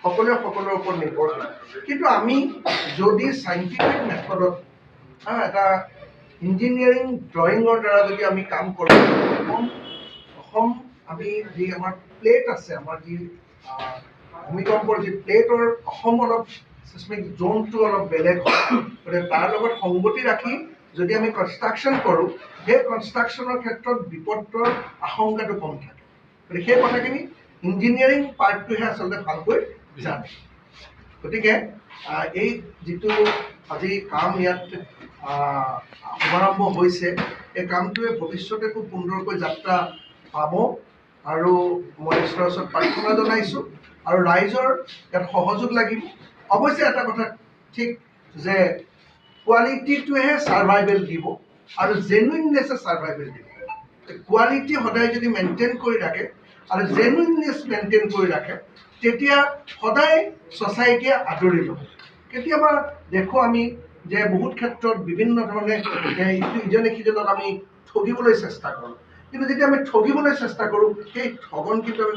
সকলোৱে সকলোৰ ওপৰত নিৰ্ভৰশীল কিন্তু আমি যদি সাইন্টিফিক মেথডত এটা ইঞ্জিনিয়াৰিং ড্ৰয়িঙৰ দ্বাৰা যদি আমি কাম কৰোঁ অসম আমি যি আমাৰ প্লেট আছে আমাৰ যি ভূমিকম্পৰ যি প্লেটৰ অসম অলপ চিস্মিক জোনটো অলপ বেলেগ হয় গতিকে তাৰ লগত সংগতি ৰাখি যদি আমি কনষ্ট্ৰাকশ্যন কৰোঁ সেই কনষ্ট্ৰাকশ্যনৰ ক্ষেত্ৰত বিপদৰ আশংকাটো কম থাকে গতিকে সেই কথাখিনি ইঞ্জিনিয়াৰিং পাৰ্টটোহে আচলতে ভালকৈ জানে গতিকে এই যিটো আজি কাম ইয়াত শুভাৰম্ভ হৈছে এই কামটোৱে ভৱিষ্যতে খুব সুন্দৰকৈ যাত্ৰা পাব আৰু মই ঈশ্বৰৰ ওচৰত প্ৰাৰ্থনা জনাইছোঁ আৰু ৰাইজৰ ইয়াত সহযোগ লাগিব অৱশ্যে এটা কথা ঠিক যে কোৱালিটিটোহে ছাৰ্ভাইভেল দিব আৰু জেনুইননেছে ছাৰ্ভাইভেল দিব কোৱালিটি সদায় যদি মেইনটেইন কৰি ৰাখে আৰু জেনুইননেছ মেইনটেইন কৰি ৰাখে তেতিয়া সদায় ছ'চাইটিয়ে আদৰি ল'ব কেতিয়াবা দেখোঁ আমি যে বহুত ক্ষেত্ৰত বিভিন্ন ধৰণে ইজনে সিজনক আমি ঠগিবলৈ চেষ্টা কৰোঁ কিন্তু যেতিয়া আমি ঠগিবলৈ চেষ্টা কৰোঁ সেই ঠগন কিন্তু আমি